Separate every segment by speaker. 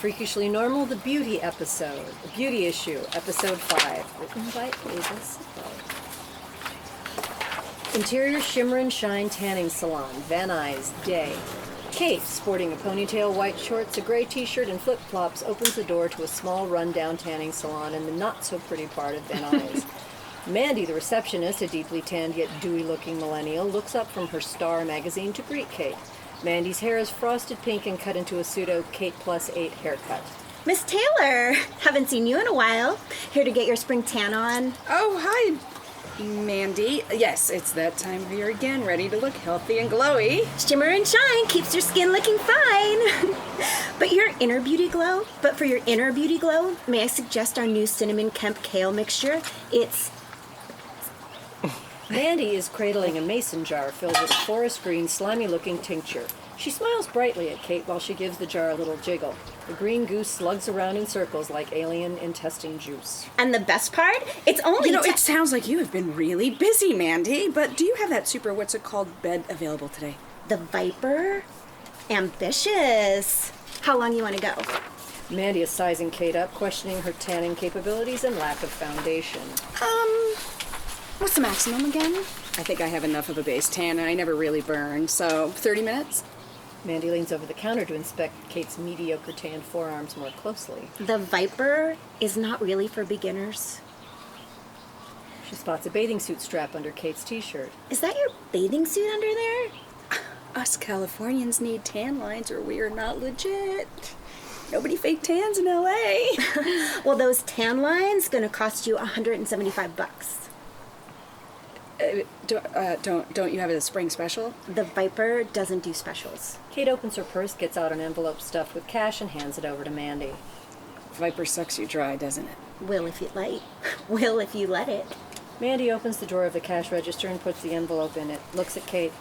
Speaker 1: Freakishly Normal, the beauty episode, the beauty issue, episode 5, written by Ava Sippo. Interior Shimmer and Shine Tanning Salon, Van Nuys, day. Kate, sporting a ponytail, white shorts, a gray t-shirt, and flip-flops, opens the door to a small run-down tanning salon in the not-so-pretty part of Van Nuys. Mandy, the receptionist, a deeply tanned yet dewy-looking millennial, looks up from her Star magazine to greet Kate. Mandy's hair is frosted pink and cut into a pseudo Kate plus 8 haircut.
Speaker 2: Miss Taylor, haven't seen you in a while. Here to get your spring tan on.
Speaker 3: Oh, hi, Mandy. Yes, it's that time of year again, ready to look healthy and glowy.
Speaker 2: Shimmer and shine keeps your skin looking fine. But for your inner beauty glow, may I suggest our new cinnamon Kemp kale mixture? It's...
Speaker 1: Mandy is cradling a mason jar filled with a forest green, slimy-looking tincture. She smiles brightly at Kate while she gives the jar a little jiggle. The green goose slugs around in circles like alien intestine juice.
Speaker 2: And the best part? It's only...
Speaker 3: it sounds like you have been really busy, Mandy, but do you have that super, what's it called, bed available today?
Speaker 2: The Viper? Ambitious. How long you want to go?
Speaker 1: Mandy is sizing Kate up, questioning her tanning capabilities and lack of foundation.
Speaker 3: What's the maximum again? I think I have enough of a base tan, and I never really burn, so 30 minutes?
Speaker 1: Mandy leans over the counter to inspect Kate's mediocre tanned forearms more closely.
Speaker 2: The Viper is not really for beginners.
Speaker 1: She spots a bathing suit strap under Kate's t-shirt.
Speaker 2: Is that your bathing suit under there?
Speaker 3: Us Californians need tan lines or we are not legit. Nobody fake tans in L.A.
Speaker 2: Well, those tan lines gonna cost you $175.
Speaker 3: Don't you have a spring special?
Speaker 2: The Viper doesn't do specials.
Speaker 1: Kate opens her purse, gets out an envelope stuffed with cash, and hands it over to Mandy.
Speaker 3: Viper sucks you dry, doesn't it?
Speaker 2: Will if you like. Will if you let it.
Speaker 1: Mandy opens the drawer of the cash register and puts the envelope in it, looks at Kate.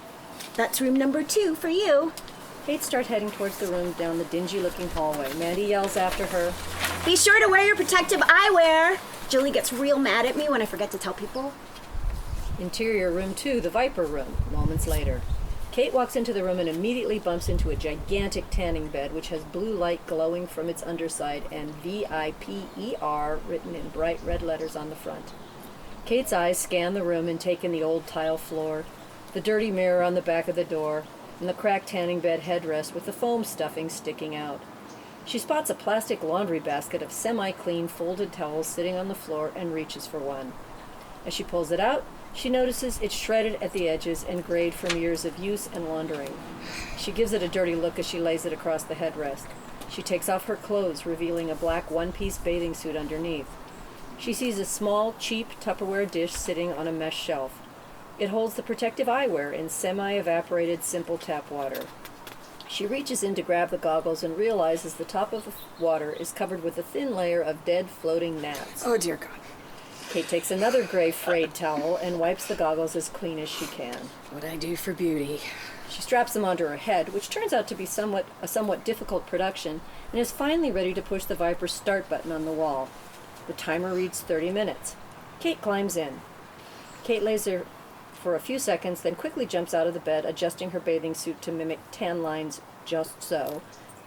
Speaker 2: That's room number 2 for you.
Speaker 1: Kate starts heading towards the room down the dingy-looking hallway. Mandy yells after her,
Speaker 2: Be sure to wear your protective eyewear. Julie gets real mad at me when I forget to tell people.
Speaker 1: Interior room 2, the Viper room, moments later. Kate walks into the room and immediately bumps into a gigantic tanning bed which has blue light glowing from its underside and VIPER written in bright red letters on the front. Kate's eyes scan the room and take in the old tile floor, the dirty mirror on the back of the door, and the cracked tanning bed headrest with the foam stuffing sticking out. She spots a plastic laundry basket of semi-clean folded towels sitting on the floor and reaches for one. As she pulls it out, she notices it's shredded at the edges and grayed from years of use and laundering. She gives it a dirty look as she lays it across the headrest. She takes off her clothes, revealing a black one-piece bathing suit underneath. She sees a small, cheap Tupperware dish sitting on a mesh shelf. It holds the protective eyewear in semi-evaporated simple tap water. She reaches in to grab the goggles and realizes the top of the water is covered with a thin layer of dead floating gnats.
Speaker 3: Oh, dear God.
Speaker 1: Kate takes another gray frayed towel and wipes the goggles as clean as she can.
Speaker 3: What I do for beauty.
Speaker 1: She straps them onto her head, which turns out to be a somewhat difficult production, and is finally ready to push the Viper's start button on the wall. The timer reads 30 minutes. Kate climbs in. Kate lays there for a few seconds, then quickly jumps out of the bed, adjusting her bathing suit to mimic tan lines just so.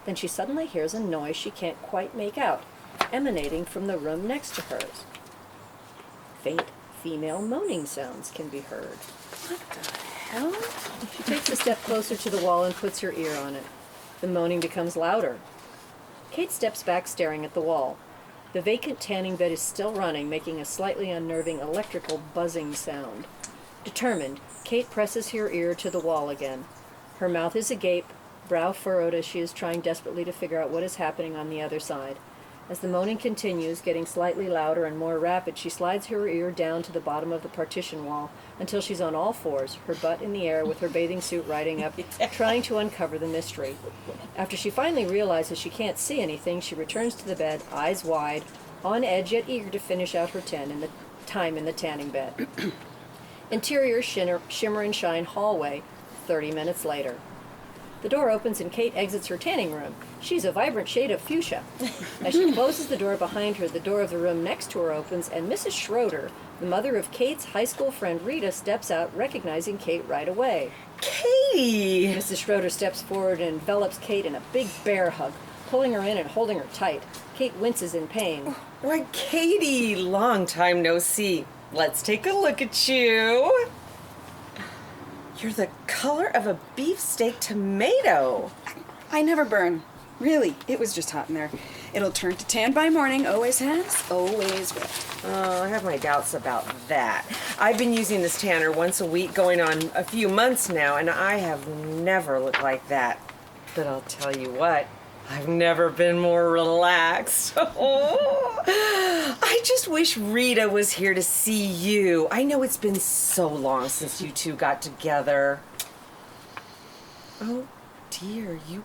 Speaker 1: Then she suddenly hears a noise she can't quite make out, emanating from the room next to hers. Faint female moaning sounds can be heard.
Speaker 3: What the hell?
Speaker 1: She takes a step closer to the wall and puts her ear on it. The moaning becomes louder. Kate steps back, staring at the wall. The vacant tanning bed is still running, making a slightly unnerving electrical buzzing sound. Determined, Kate presses her ear to the wall again. Her mouth is agape, brow furrowed as she is trying desperately to figure out what is happening on the other side. As the moaning continues, getting slightly louder and more rapid, she slides her ear down to the bottom of the partition wall until she's on all fours, her butt in the air with her bathing suit riding up, trying to uncover the mystery. After she finally realizes she can't see anything, she returns to the bed, eyes wide, on edge yet eager to finish out her time in the tanning bed. Interior Shimmer and Shine hallway, 30 minutes later. The door opens and Kate exits her tanning room. She's a vibrant shade of fuchsia. As she closes the door behind her, the door of the room next to her opens, and Mrs. Schroeder, the mother of Kate's high school friend Rita, steps out, recognizing Kate right away.
Speaker 2: Katie!
Speaker 1: Mrs. Schroeder steps forward and envelops Kate in a big bear hug. pulling her in and holding her tight. Kate winces in pain.
Speaker 4: Why, Katie, long time no see. Let's take a look at you. You're the color of a beefsteak tomato.
Speaker 3: I never burn. Really, it was just hot in there. It'll turn to tan by morning, always has, always will.
Speaker 4: Oh, I have my doubts about that. I've been using this tanner once a week going on a few months now, and I have never looked like that. But I'll tell you what, I've never been more relaxed. Oh, I just wish Rita was here to see you. I know it's been so long since you two got together. Oh dear, you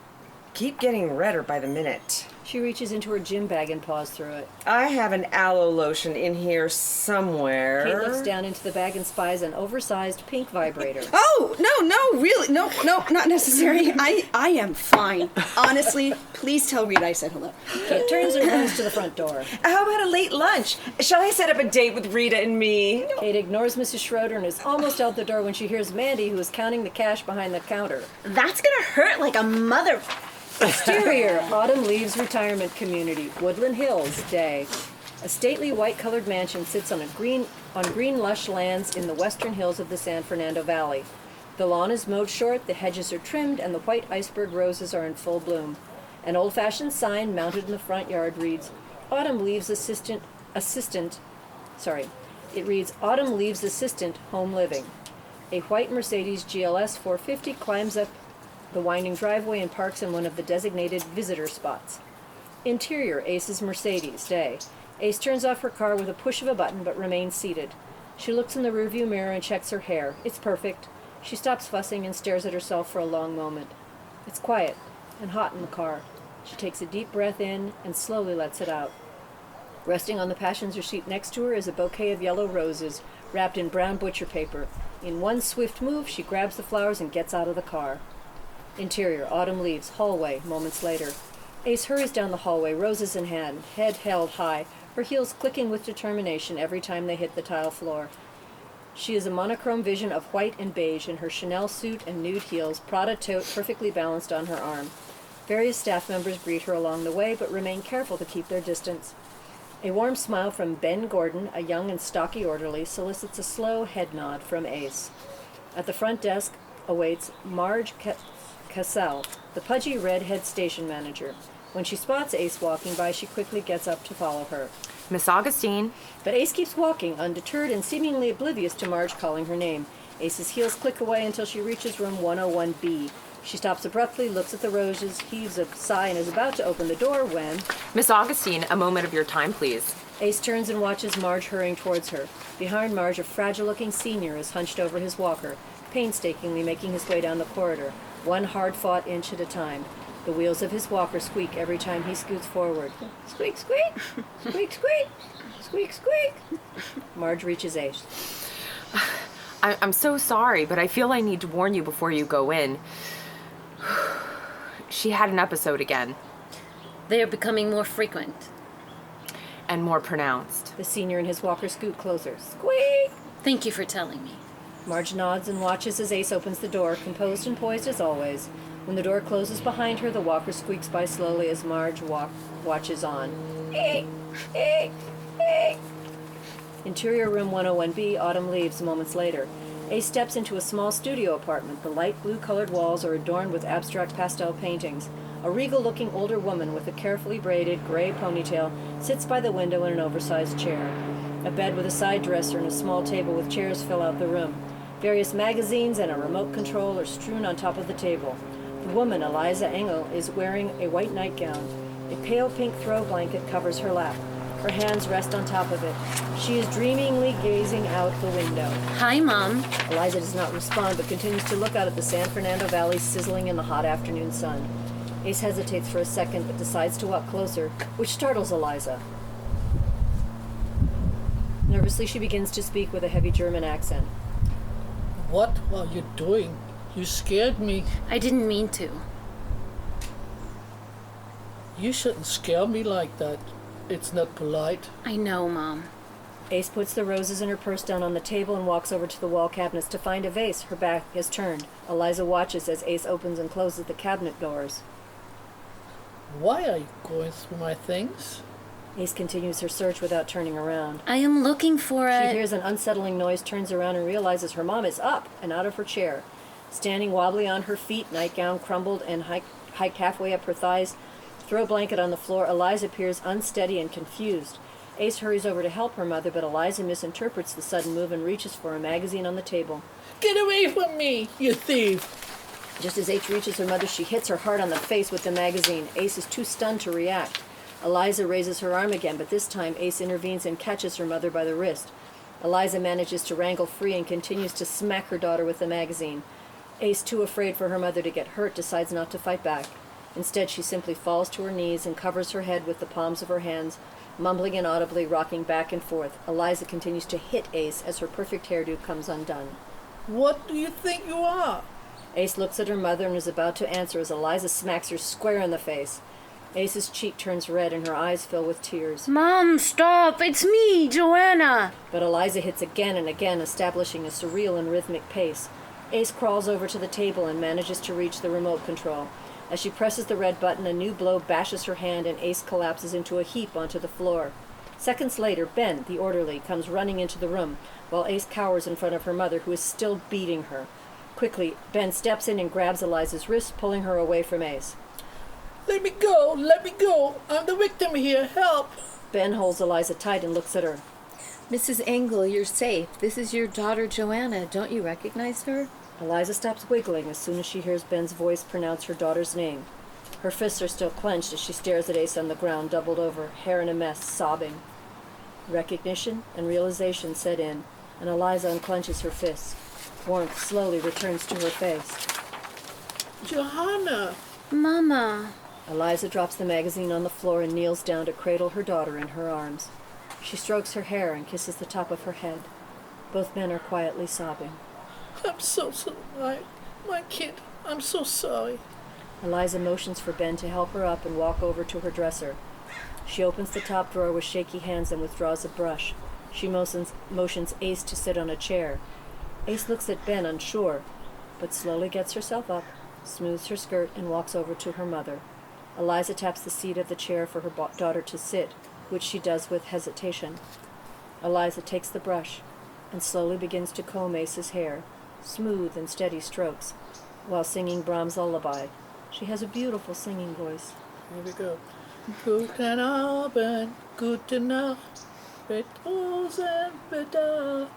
Speaker 4: keep getting redder by the minute.
Speaker 1: She reaches into her gym bag and paws through it.
Speaker 4: I have an aloe lotion in here somewhere.
Speaker 1: Kate looks down into the bag and spies an oversized pink vibrator.
Speaker 3: Oh, no, really, no, not necessary. I am fine. Honestly, please tell Rita I said hello.
Speaker 1: Kate turns and runs to the front door.
Speaker 4: How about a late lunch? Shall I set up a date with Rita and me?
Speaker 1: Kate ignores Mrs. Schroeder and is almost out the door when she hears Mandy, who is counting the cash behind the counter.
Speaker 2: That's gonna hurt like a mother.
Speaker 1: Exterior, Autumn Leaves Retirement Community, Woodland Hills, day. A stately white-colored mansion sits on green lush lands in the western hills of the San Fernando Valley. The lawn is mowed short, the hedges are trimmed, and the white iceberg roses are in full bloom. An old-fashioned sign mounted in the front yard reads, Autumn Leaves Assistant, it reads, Autumn Leaves Assistant, Home Living. A white Mercedes GLS 450 climbs up the winding driveway and parks in one of the designated visitor spots. Interior, Ace's Mercedes, day. Ace turns off her car with a push of a button but remains seated. She looks in the rearview mirror and checks her hair. It's perfect. She stops fussing and stares at herself for a long moment. It's quiet and hot in the car. She takes a deep breath in and slowly lets it out. Resting on the passenger seat next to her is a bouquet of yellow roses wrapped in brown butcher paper. In one swift move, she grabs the flowers and gets out of the car. Interior, Autumn Leaves, hallway, moments later. Ace hurries down the hallway, roses in hand, head held high, her heels clicking with determination every time they hit the tile floor. She is a monochrome vision of white and beige in her Chanel suit and nude heels, Prada tote perfectly balanced on her arm. Various staff members greet her along the way, but remain careful to keep their distance. A warm smile from Ben Gordon, a young and stocky orderly, solicits a slow head nod from Ace. At the front desk awaits Marge Cassell, the pudgy red-head station manager. When she spots Ace walking by, she quickly gets up to follow her.
Speaker 5: Miss Augustine.
Speaker 1: But Ace keeps walking, undeterred and seemingly oblivious to Marge calling her name. Ace's heels click away until she reaches room 101B. She stops abruptly, looks at the roses, heaves a sigh, and is about to open the door when...
Speaker 5: Miss Augustine, a moment of your time, please.
Speaker 1: Ace turns and watches Marge hurrying towards her. Behind Marge, a fragile-looking senior is hunched over his walker, painstakingly making his way down the corridor, one hard-fought inch at a time. The wheels of his walker squeak every time he scoots forward. Squeak, squeak! Squeak, squeak! Squeak, squeak! Marge reaches Ace.
Speaker 5: I'm so sorry, but I feel I need to warn you before you go in. She had an episode again.
Speaker 6: They are becoming more frequent.
Speaker 5: And more pronounced.
Speaker 1: The senior and his walker scoot closer. Squeak!
Speaker 6: Thank you for telling me.
Speaker 1: Marge nods and watches as Ace opens the door, composed and poised as always. When the door closes behind her, the walker squeaks by slowly as Marge watches on. Interior room 101B, Autumn Leaves, moments later. Ace steps into a small studio apartment. The light blue-colored walls are adorned with abstract pastel paintings. A regal-looking older woman with a carefully braided gray ponytail sits by the window in an oversized chair. A bed with a side dresser and a small table with chairs fill out the room. Various magazines and a remote control are strewn on top of the table. The woman, Eliza Engel, is wearing a white nightgown. A pale pink throw blanket covers her lap. Her hands rest on top of it. She is dreamingly gazing out the window.
Speaker 6: Hi, Mom.
Speaker 1: Eliza does not respond, but continues to look out at the San Fernando Valley sizzling in the hot afternoon sun. Ace hesitates for a second, but decides to walk closer, which startles Eliza. Nervously, she begins to speak with a heavy German accent.
Speaker 7: What are you doing? You scared me.
Speaker 6: I didn't mean to.
Speaker 7: You shouldn't scare me like that. It's not polite.
Speaker 6: I know, Mom.
Speaker 1: Ace puts the roses in her purse down on the table and walks over to the wall cabinets to find a vase. Her back is turned. Eliza watches as Ace opens and closes the cabinet doors.
Speaker 7: Why are you going through my things?
Speaker 1: Ace continues her search without turning around.
Speaker 6: I am looking for
Speaker 1: She
Speaker 6: a...
Speaker 1: hears an unsettling noise, turns around, and realizes her mom is up and out of her chair. Standing wobbly on her feet, nightgown crumbled and hiked halfway up her thighs, throw blanket on the floor, Eliza appears unsteady and confused. Ace hurries over to help her mother, but Eliza misinterprets the sudden move and reaches for a magazine on the table.
Speaker 7: Get away from me, you thief!
Speaker 1: Just as Ace reaches her mother, she hits her hard on the face with the magazine. Ace is too stunned to react. Eliza raises her arm again, but this time Ace intervenes and catches her mother by the wrist. Eliza manages to wrangle free and continues to smack her daughter with the magazine. Ace, too afraid for her mother to get hurt, decides not to fight back. Instead, she simply falls to her knees and covers her head with the palms of her hands, mumbling inaudibly, rocking back and forth. Eliza continues to hit Ace as her perfect hairdo comes undone.
Speaker 7: What do you think you are?
Speaker 1: Ace looks at her mother and is about to answer as Eliza smacks her square in the face. Ace's cheek turns red and her eyes fill with tears.
Speaker 6: Mom, stop! It's me, Joanna!
Speaker 1: But Eliza hits again and again, establishing a surreal and rhythmic pace. Ace crawls over to the table and manages to reach the remote control. As she presses the red button, a new blow bashes her hand and Ace collapses into a heap onto the floor. Seconds later, Ben, the orderly, comes running into the room, while Ace cowers in front of her mother, who is still beating her. Quickly, Ben steps in and grabs Eliza's wrist, pulling her away from Ace.
Speaker 7: Let me go! Let me go! I'm the victim here! Help!
Speaker 1: Ben holds Eliza tight and looks at her.
Speaker 8: Mrs. Engel, you're safe. This is your daughter, Joanna. Don't you recognize her?
Speaker 1: Eliza stops wiggling as soon as she hears Ben's voice pronounce her daughter's name. Her fists are still clenched as she stares at Ace on the ground, doubled over, hair in a mess, sobbing. Recognition and realization set in, and Eliza unclenches her fists. Warmth slowly returns to her face.
Speaker 7: Johanna!
Speaker 6: Mama.
Speaker 1: Eliza drops the magazine on the floor and kneels down to cradle her daughter in her arms. She strokes her hair and kisses the top of her head. Both men are quietly sobbing.
Speaker 7: I'm so sorry. My kid, I'm so sorry.
Speaker 1: Eliza motions for Ben to help her up and walk over to her dresser. She opens the top drawer with shaky hands and withdraws a brush. She motions Ace to sit on a chair. Ace looks at Ben, unsure, but slowly gets herself up, smooths her skirt, and walks over to her mother. Eliza taps the seat of the chair for her daughter to sit, which she does with hesitation. Eliza takes the brush and slowly begins to comb Ace's hair, smooth and steady strokes, while singing Brahms' lullaby. She has a beautiful singing voice.
Speaker 7: Here we go. Guten Abend, gute Nacht, mit Rosen bedacht,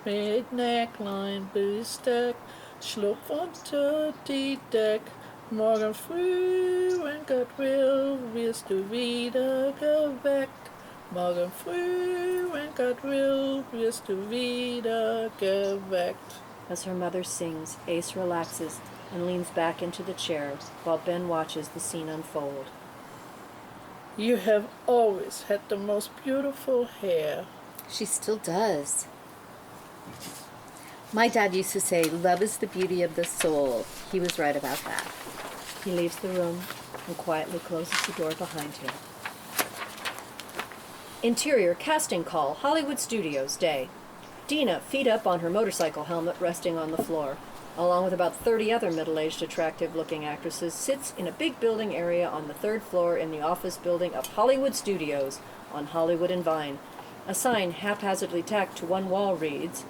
Speaker 7: mit Neckline besteckt, schlupf unter die Deck. Morgen früh, wenn Gott will, wirst du wieder geweckt. Morgen früh, wenn Gott will, wirst du wieder geweckt.
Speaker 1: As her mother sings, Ace relaxes and leans back into the chair while Ben watches the scene unfold.
Speaker 7: You have always had the most beautiful hair.
Speaker 8: She still does. My dad used to say, love is the beauty of the soul. He was right about that.
Speaker 1: He leaves the room and quietly closes the door behind him. Interior casting call, Hollywood Studios, day. Dina, feet up on her motorcycle helmet resting on the floor, along with about 30 other middle-aged, attractive-looking actresses, sits in a big building area on the 3rd floor in the office building of Hollywood Studios on Hollywood and Vine. A sign haphazardly tacked to one wall reads,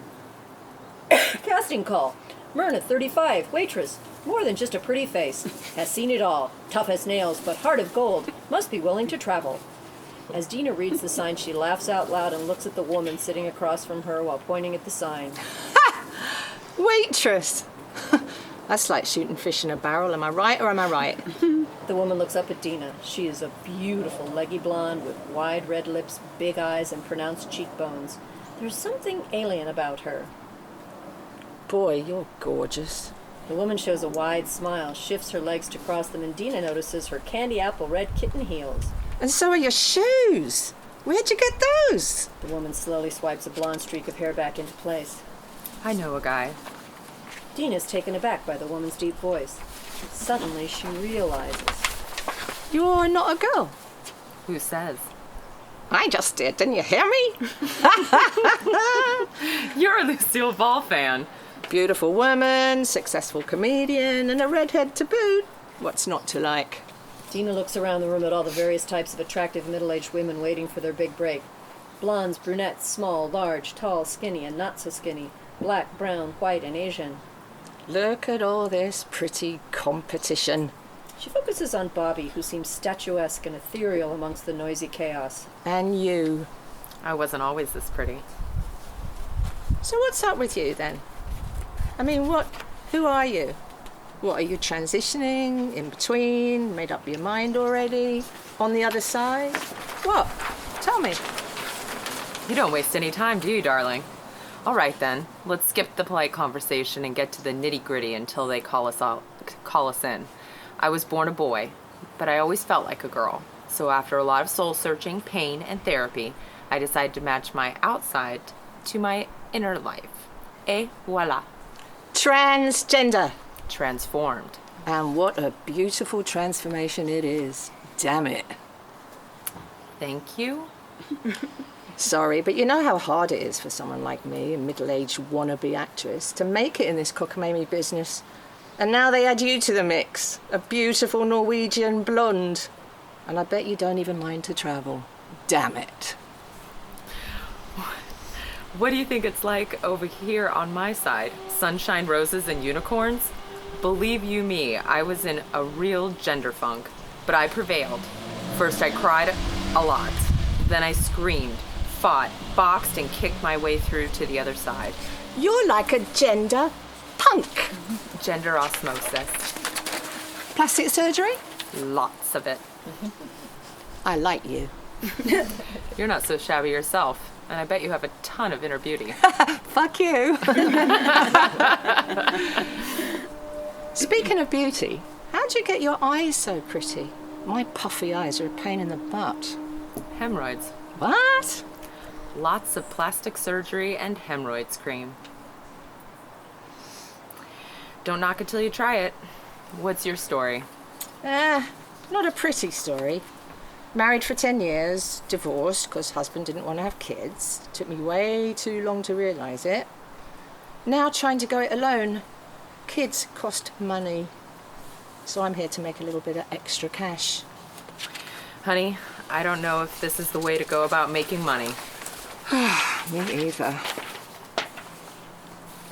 Speaker 1: Casting call. Myrna, 35, waitress. More than just a pretty face. Has seen it all. Tough as nails, but heart of gold. Must be willing to travel. As Dina reads the sign, she laughs out loud and looks at the woman sitting across from her while pointing at the sign.
Speaker 9: Waitress! That's like shooting fish in a barrel. Am I right or am I right?
Speaker 1: The woman looks up at Dina. She is a beautiful, leggy blonde with wide red lips, big eyes, and pronounced cheekbones. There's something alien about her.
Speaker 9: Boy, you're gorgeous.
Speaker 1: The woman shows a wide smile, shifts her legs to cross them, and Dina notices her candy apple red kitten heels.
Speaker 9: And so are your shoes. Where'd you get those?
Speaker 1: The woman slowly swipes a blonde streak of hair back into place.
Speaker 5: I know a guy.
Speaker 1: Dina's taken aback by the woman's deep voice. Suddenly, she realizes.
Speaker 9: You're not a girl.
Speaker 5: Who says?
Speaker 9: I just did. Didn't you hear me?
Speaker 5: You're a Lucille Ball fan.
Speaker 9: Beautiful woman, successful comedian, and a redhead to boot. What's not to like?
Speaker 1: Dina looks around the room at all the various types of attractive middle-aged women waiting for their big break. Blondes, brunettes, small, large, tall, skinny, and not so skinny. Black, brown, white, and Asian.
Speaker 9: Look at all this pretty competition.
Speaker 1: She focuses on Bobby, who seems statuesque and ethereal amongst the noisy chaos.
Speaker 9: And you.
Speaker 5: I wasn't always this pretty.
Speaker 9: So what's up with you then? I mean, who are you? What, are you transitioning, in between, made up your mind already, on the other side? What? Tell me.
Speaker 5: You don't waste any time, do you, darling? All right, then. Let's skip the polite conversation and get to the nitty-gritty until they call us in. I was born a boy, but I always felt like a girl. So after a lot of soul-searching, pain, and therapy, I decided to match my outside to my inner life. Et voila.
Speaker 9: Transgender.
Speaker 5: Transformed.
Speaker 9: And what a beautiful transformation it is. Damn it.
Speaker 5: Thank you.
Speaker 9: Sorry, but you know how hard it is for someone like me, a middle-aged wannabe actress, to make it in this cockamamie business. And now they add you to the mix, a beautiful Norwegian blonde. And I bet you don't even mind to travel. Damn it.
Speaker 5: What do you think it's like over here on my side? Sunshine, roses, and unicorns? Believe you me, I was in a real gender funk, but I prevailed. First I cried a lot, then I screamed, fought, boxed, and kicked my way through to the other side.
Speaker 9: You're like a gender punk.
Speaker 5: Gender osmosis.
Speaker 9: Plastic surgery?
Speaker 5: Lots of it.
Speaker 9: I like you.
Speaker 5: You're not so shabby yourself, and I bet you have a ton of inner beauty.
Speaker 9: Fuck you. Speaking of beauty, how'd you get your eyes so pretty? My puffy eyes are a pain in the butt.
Speaker 5: Hemorrhoids.
Speaker 9: What?
Speaker 5: Lots of plastic surgery and hemorrhoids cream. Don't knock it till you try it. What's your story?
Speaker 9: Not a pretty story. Married for 10 years, divorced because husband didn't want to have kids. Took me way too long to realise it. Now trying to go it alone. Kids cost money. So I'm here to make a little bit of extra cash.
Speaker 5: Honey, I don't know if this is the way to go about making money.
Speaker 9: Me either.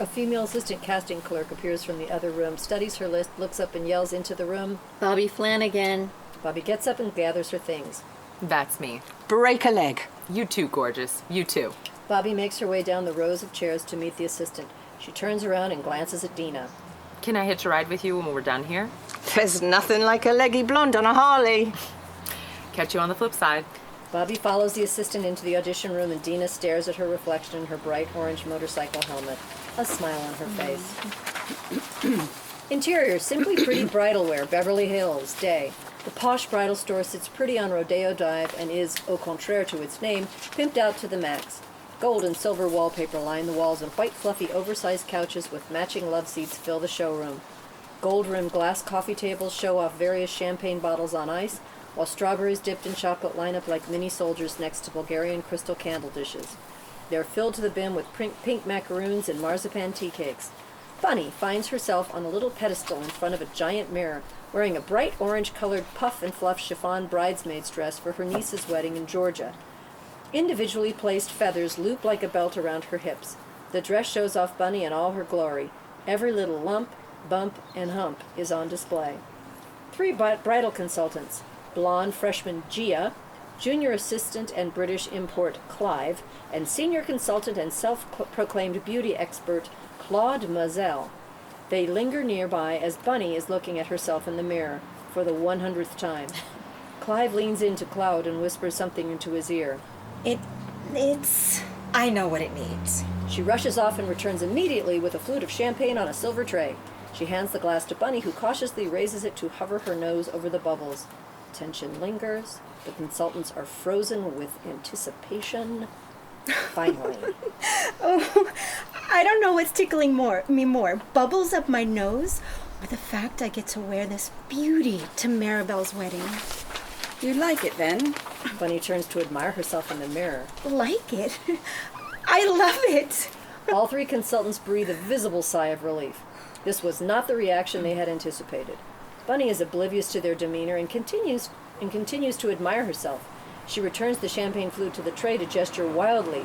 Speaker 1: A female assistant casting clerk appears from the other room, studies her list, looks up and yells into the room.
Speaker 6: Bobby Flanagan.
Speaker 1: Bobby gets up and gathers her things.
Speaker 5: That's me.
Speaker 9: Break a leg.
Speaker 5: You too, gorgeous. You too.
Speaker 1: Bobby makes her way down the rows of chairs to meet the assistant. She turns around and glances at Dina.
Speaker 5: Can I hitch a ride with you when we're done here?
Speaker 9: There's nothing like a leggy blonde on a Harley.
Speaker 5: Catch you on the flip side.
Speaker 1: Bobby follows the assistant into the audition room and Dina stares at her reflection in her bright orange motorcycle helmet, a smile on her face. Interior, simply pretty bridal wear, Beverly Hills, day. The posh bridal store sits pretty on Rodeo Drive and is, au contraire to its name, pimped out to the max. Gold and silver wallpaper line the walls and white fluffy oversized couches with matching love seats fill the showroom. Gold-rimmed glass coffee tables show off various champagne bottles on ice, while strawberries dipped in chocolate line up like mini soldiers next to Bulgarian crystal candle dishes. They are filled to the brim with pink macaroons and marzipan tea cakes. Bunny finds herself on a little pedestal in front of a giant mirror, wearing a bright orange-colored puff and fluff chiffon bridesmaid's dress for her niece's wedding in Georgia. Individually placed feathers loop like a belt around her hips. The dress shows off Bunny in all her glory. Every little lump, bump, and hump is on display. 3 bridal consultants, blonde freshman Gia, junior assistant and British import Clive, and senior consultant and self-proclaimed beauty expert Claude Mazel. They linger nearby as Bunny is looking at herself in the mirror for the 100th time. Clive leans into Claude and whispers something into his ear.
Speaker 2: I know what it needs.
Speaker 1: She rushes off and returns immediately with a flute of champagne on a silver tray. She hands the glass to Bunny, who cautiously raises it to hover her nose over the bubbles. Tension lingers. The consultants are frozen with anticipation. Finally.
Speaker 2: Oh, I don't know what's tickling me more. Bubbles up my nose or the fact I get to wear this beauty to Maribel's wedding.
Speaker 3: You like it then?
Speaker 1: Bunny turns to admire herself in the mirror.
Speaker 2: Like it? I love it.
Speaker 1: All 3 consultants breathe a visible sigh of relief. This was not the reaction they had anticipated. Bunny is oblivious to their demeanor and continues to admire herself. She returns the champagne flute to the tray to gesture wildly,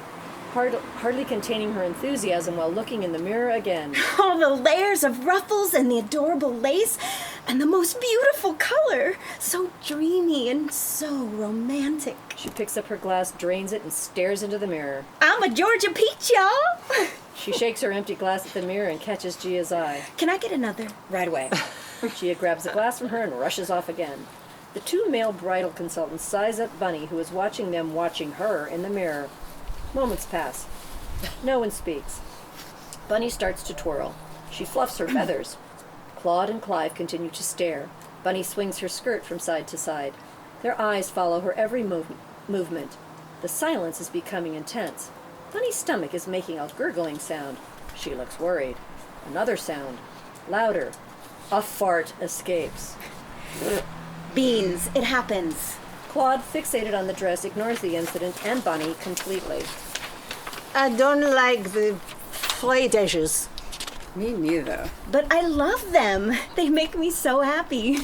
Speaker 1: hardly containing her enthusiasm while looking in the mirror again.
Speaker 2: All the layers of ruffles and the adorable lace and the most beautiful color. So dreamy and so romantic.
Speaker 1: She picks up her glass, drains it, and stares into the mirror.
Speaker 2: I'm a Georgia peach, y'all.
Speaker 1: She shakes her empty glass at the mirror and catches Gia's eye.
Speaker 2: Can I get another?
Speaker 3: Right away.
Speaker 1: Gia grabs a glass from her and rushes off again. The two male bridal consultants size up Bunny, who is watching them watching her in the mirror. Moments pass. No one speaks. Bunny starts to twirl. She fluffs her feathers. Claude and Clive continue to stare. Bunny swings her skirt from side to side. Their eyes follow her every movement. The silence is becoming intense. Bunny's stomach is making a gurgling sound. She looks worried. Another sound. Louder. A fart escapes.
Speaker 2: Beans, it happens.
Speaker 1: Claude, fixated on the dress, ignores the incident and Bunny completely.
Speaker 9: I don't like the fried edges.
Speaker 3: Me neither.
Speaker 2: But I love them. They make me so happy.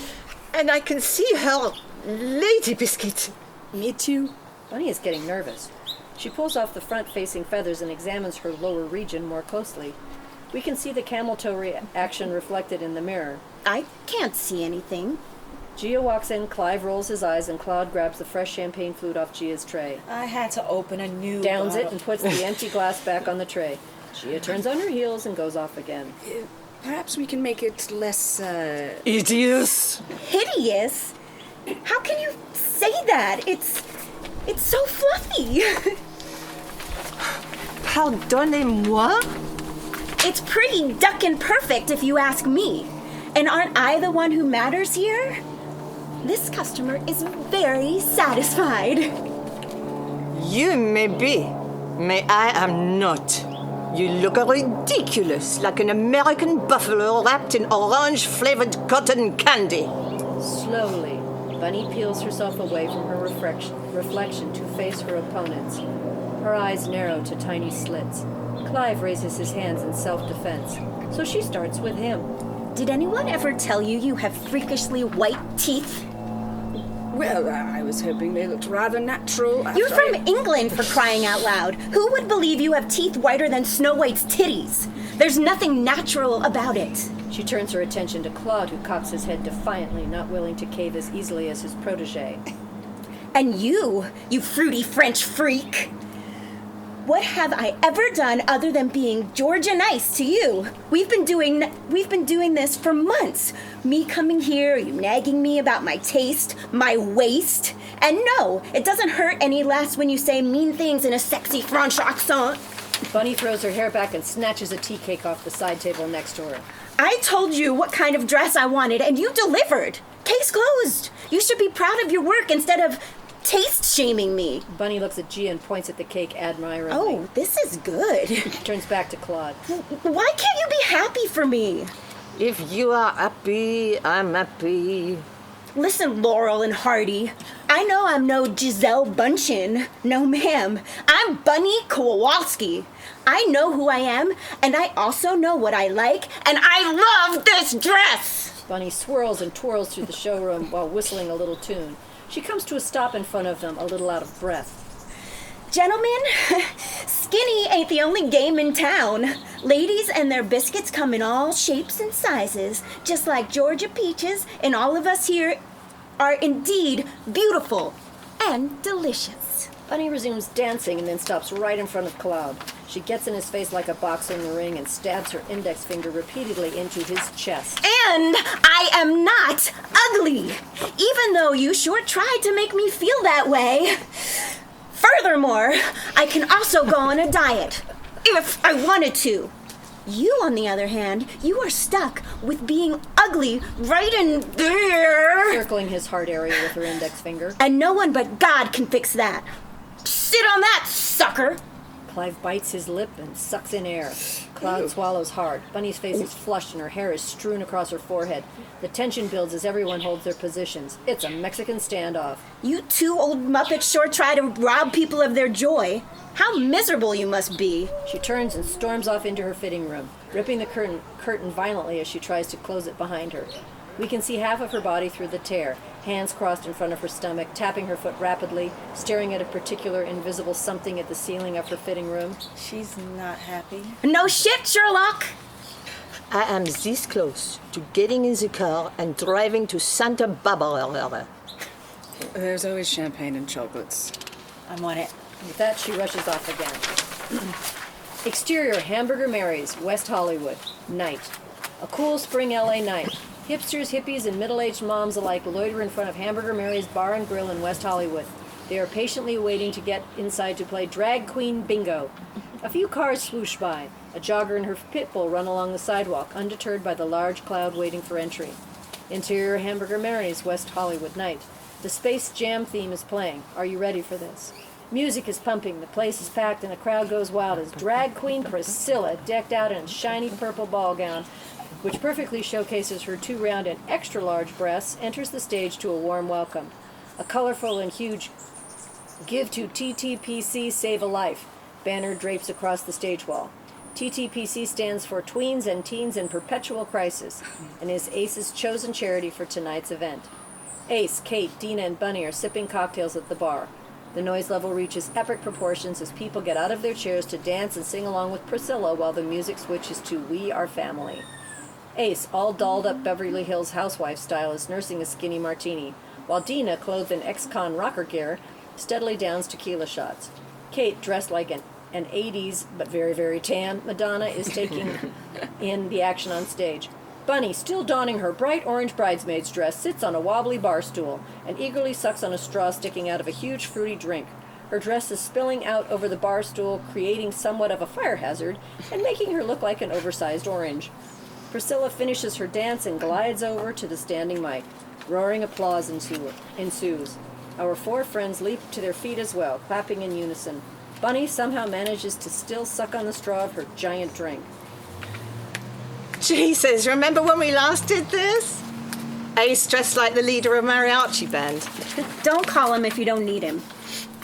Speaker 9: And I can see her lady biscuit.
Speaker 3: Me too.
Speaker 1: Bunny is getting nervous. She pulls off the front-facing feathers and examines her lower region more closely. We can see the camel toe reaction reflected in the mirror.
Speaker 2: I can't see anything.
Speaker 1: Gia walks in, Clive rolls his eyes, and Claude grabs the fresh champagne flute off Gia's tray.
Speaker 3: I had to open a new
Speaker 1: Downs
Speaker 3: bottle.
Speaker 1: it and puts the empty glass back on the tray. Gia turns on her heels and goes off again.
Speaker 3: Perhaps we can make it less,
Speaker 9: Idiots!
Speaker 2: Hideous? How can you say that? It's so fluffy.
Speaker 9: Pardonnez-moi?
Speaker 2: It's pretty duckin' perfect if you ask me. And aren't I the one who matters here? This customer is very satisfied.
Speaker 9: You may be, but I am not. You look ridiculous, like an American buffalo wrapped in orange-flavored cotton candy.
Speaker 1: Slowly, Bunny peels herself away from her reflection to face her opponents. Her eyes narrow to tiny slits. Clive raises his hands in self-defense, so she starts with him.
Speaker 2: Did anyone ever tell you you have freakishly white teeth?
Speaker 3: well, I was hoping they looked rather natural.
Speaker 2: You're from England, for crying out loud. Who would believe you have teeth whiter than Snow White's titties? There's nothing natural about it.
Speaker 1: She turns her attention to Claude, who cocks his head defiantly, not willing to cave as easily as his protege.
Speaker 2: And you fruity French freak. What have I ever done other than being Georgia nice to you? We've been doing this for months. Me coming here, you nagging me about my taste, my waist. And no, it doesn't hurt any less when you say mean things in a sexy French accent.
Speaker 1: Bunny throws her hair back and snatches a tea cake off the side table next to her.
Speaker 2: I told you what kind of dress I wanted, and you delivered. Case closed. You should be proud of your work instead of taste-shaming me.
Speaker 1: Bunny looks at Gia and points at the cake admiringly.
Speaker 2: Oh, this is good.
Speaker 1: Turns back to Claude.
Speaker 2: Why can't you be happy for me?
Speaker 9: If you are happy, I'm happy.
Speaker 2: Listen, Laurel and Hardy, I know I'm no Giselle Bundchen. No, ma'am. I'm Bunny Kowalski. I know who I am, and I also know what I like, and I love this dress!
Speaker 1: Bunny swirls and twirls through the showroom while whistling a little tune. She comes to a stop in front of them, a little out of breath.
Speaker 2: Gentlemen, skinny ain't the only game in town. Ladies and their biscuits come in all shapes and sizes, just like Georgia peaches, and all of us here are indeed beautiful and delicious.
Speaker 1: Bunny resumes dancing and then stops right in front of Claude. She gets in his face like a boxer in the ring and stabs her index finger repeatedly into his chest.
Speaker 2: And I am not ugly, even though you sure tried to make me feel that way. Furthermore, I can also go on a diet, if I wanted to. You, on the other hand, you are stuck with being ugly right in there.
Speaker 1: Circling his heart area with her index finger.
Speaker 2: And no one but God can fix that. Sit on that, sucker.
Speaker 1: Clive bites his lip and sucks in air. Claude swallows hard. Bunny's face is flushed and her hair is strewn across her forehead. The tension builds as everyone holds their positions. It's a Mexican standoff.
Speaker 2: You two old Muppets sure try to rob people of their joy. How miserable you must be.
Speaker 1: She turns and storms off into her fitting room, ripping the curtain violently as she tries to close it behind her. We can see half of her body through the tear, hands crossed in front of her stomach, tapping her foot rapidly, staring at a particular invisible something at the ceiling of her fitting room.
Speaker 8: She's not happy.
Speaker 2: No shit, Sherlock!
Speaker 9: I am this close to getting in the car and driving to Santa Barbara.
Speaker 3: There's always champagne and chocolates.
Speaker 8: I'm on it.
Speaker 1: With that, she rushes off again. Exterior, Hamburger Mary's, West Hollywood. Night. A cool spring LA night. Hipsters, hippies, and middle-aged moms alike loiter in front of Hamburger Mary's Bar and Grill in West Hollywood. They are patiently waiting to get inside to play Drag Queen Bingo. A few cars swoosh by. A jogger and her pit bull run along the sidewalk, undeterred by the large cloud waiting for entry. Interior, Hamburger Mary's, West Hollywood night. The Space Jam theme is playing. Are you ready for this? Music is pumping, the place is packed, and the crowd goes wild as drag queen Priscilla, decked out in a shiny purple ball gown, which perfectly showcases her 2 round and extra large breasts, enters the stage to a warm welcome. A colorful and huge "Give to TTPC, Save a Life" banner drapes across the stage wall. TTPC stands for Tweens and Teens in Perpetual Crisis and is Ace's chosen charity for tonight's event. Ace, Kate, Dina, and Bunny are sipping cocktails at the bar. The noise level reaches epic proportions as people get out of their chairs to dance and sing along with Priscilla while the music switches to "We Are Family." Ace, all dolled up Beverly Hills housewife style, is nursing a skinny martini, while Dina, clothed in ex-con rocker gear, steadily downs tequila shots. Kate, dressed like an 80s but very, very tan Madonna, is taking in the action on stage. Bunny, still donning her bright orange bridesmaid's dress, sits on a wobbly bar stool and eagerly sucks on a straw sticking out of a huge fruity drink. Her dress is spilling out over the bar stool, creating somewhat of a fire hazard and making her look like an oversized orange. Priscilla finishes her dance and glides over to the standing mic. Roaring applause ensues. Our 4 friends leap to their feet as well, clapping in unison. Bunny somehow manages to still suck on the straw of her giant drink.
Speaker 9: Jesus, remember when we last did this? Ace dressed like the leader of mariachi band.
Speaker 2: Don't call him if you don't need him.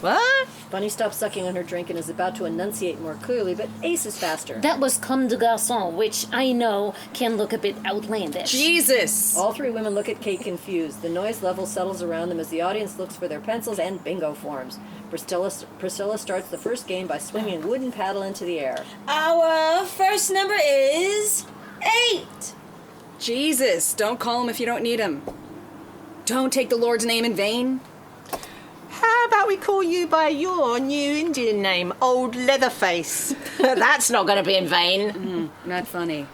Speaker 9: What?
Speaker 1: Bunny stops sucking on her drink and is about to enunciate more clearly, but Ace is faster.
Speaker 6: That was comme de garçon, which I know can look a bit outlandish.
Speaker 3: Jesus!
Speaker 1: All 3 women look at Kate confused. The noise level settles around them as the audience looks for their pencils and bingo forms. Priscilla starts the first game by swinging a wooden paddle into the air.
Speaker 8: Our first number is 8.
Speaker 3: Jesus! Don't call him if you don't need him. Don't take the Lord's name in vain.
Speaker 9: How about we call you by your new Indian name, Old Leatherface? That's not going to be in vain.
Speaker 3: Not funny.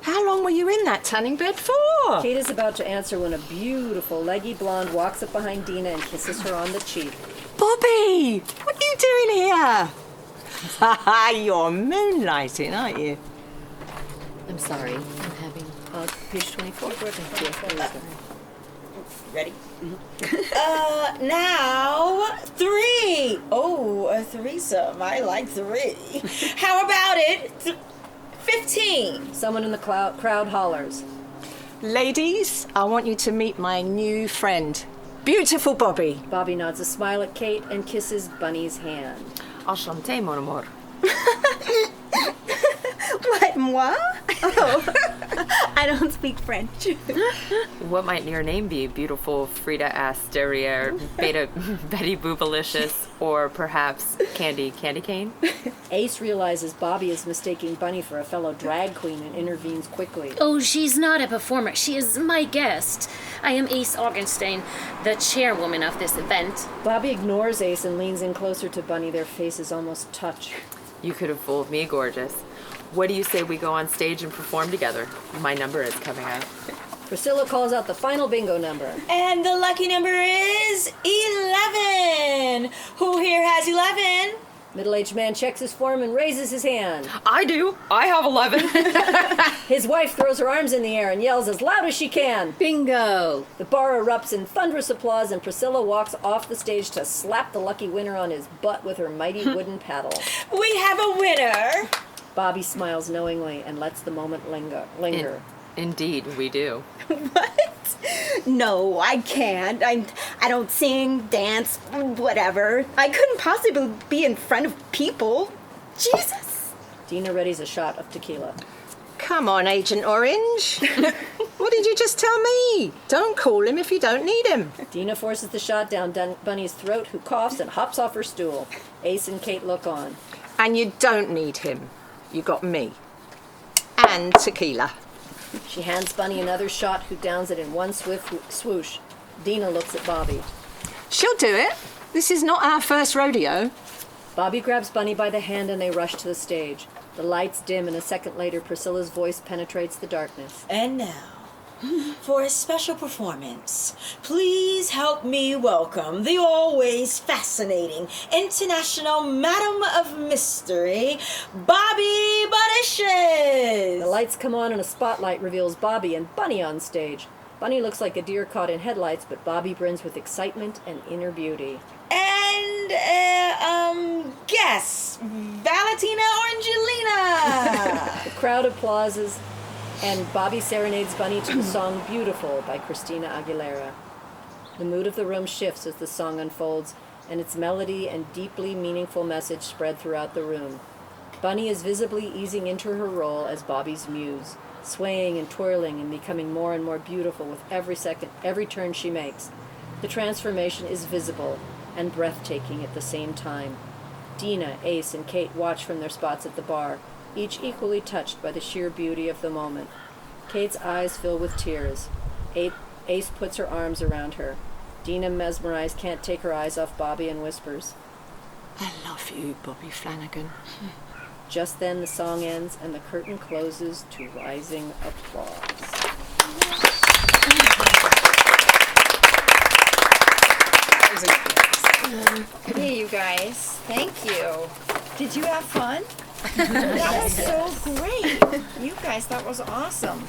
Speaker 9: How long were you in that tanning bed for?
Speaker 1: Kate is about to answer when a beautiful, leggy blonde walks up behind Dina and kisses her on the cheek.
Speaker 9: Bobby, what are you doing here? Haha, you're moonlighting, aren't you?
Speaker 8: I'm sorry. I'm having.
Speaker 1: Page 24. Thank you.
Speaker 8: Ready? Now 3. Oh, a threesome. I like 3. How about it? 15.
Speaker 1: Someone in the crowd hollers.
Speaker 9: Ladies, I want you to meet my new friend, beautiful Bobby.
Speaker 1: Bobby nods a smile at Kate and kisses Bunny's hand.
Speaker 5: Enchanté, mon amour.
Speaker 2: What, moi? Oh, I don't speak French.
Speaker 5: What might your name be? Beautiful Frida Ass Derriere, Betty Boobalicious, or perhaps Candy Cane?
Speaker 1: Ace realizes Bobby is mistaking Bunny for a fellow drag queen and intervenes quickly.
Speaker 6: Oh, she's not a performer. She is my guest. I am Ace Augenstein, the chairwoman of this event.
Speaker 1: Bobby ignores Ace and leans in closer to Bunny. Their faces almost touch.
Speaker 5: You could have fooled me, gorgeous. What do you say we go on stage and perform together? My number is coming up.
Speaker 1: Priscilla calls out the final bingo number.
Speaker 8: And the lucky number is 11. Who here has 11?
Speaker 1: Middle-aged man checks his form and raises his hand.
Speaker 5: I do. I have 11.
Speaker 1: His wife throws her arms in the air and yells as loud as she can.
Speaker 8: Bingo.
Speaker 1: The bar erupts in thunderous applause and Priscilla walks off the stage to slap the lucky winner on his butt with her mighty wooden paddle.
Speaker 8: We have a winner.
Speaker 1: Bobby smiles knowingly and lets the moment linger.
Speaker 5: Indeed, we do.
Speaker 2: What? No, I can't. I don't sing, dance, whatever. I couldn't possibly be in front of people. Jesus.
Speaker 1: Dina readies a shot of tequila.
Speaker 9: Come on, Agent Orange. What did you just tell me? Don't call him if you don't need him.
Speaker 1: Dina forces the shot down Bunny's throat, who coughs and hops off her stool. Ace and Kate look on.
Speaker 9: And you don't need him. You got me. And tequila.
Speaker 1: She hands Bunny another shot, who downs it in one swift swoosh. Dina looks at Bobby.
Speaker 9: She'll do it. This is not our first rodeo.
Speaker 1: Bobby grabs Bunny by the hand and they rush to the stage. The lights dim and a second later Priscilla's voice penetrates the darkness.
Speaker 8: And now, for a special performance, please help me welcome the always fascinating international Madam of Mystery, Bobby Buttishes.
Speaker 1: The lights come on and a spotlight reveals Bobby and Bunny on stage. Bunny looks like a deer caught in headlights, but Bobby brims with excitement and inner beauty.
Speaker 8: And, guess, Valentina Orangelina.
Speaker 1: The crowd applauses, and Bobby serenades Bunny to the song Beautiful by Christina Aguilera. The mood of the room shifts as the song unfolds, and its melody and deeply meaningful message spread throughout the room. Bunny is visibly easing into her role as Bobby's muse, swaying and twirling and becoming more and more beautiful with every turn she makes. The transformation is visible and breathtaking at the same time. Dina, Ace, and Kate watch from their spots at the bar, each equally touched by the sheer beauty of the moment. Kate's eyes fill with tears. Ace puts her arms around her. Dina, mesmerized, can't take her eyes off Bobby and whispers.
Speaker 9: I love you, Bobby Flanagan.
Speaker 1: Just then the song ends and the curtain closes to rising applause.
Speaker 10: Hey, you guys. Thank you. Did you have fun? That was so great. You guys, that was awesome.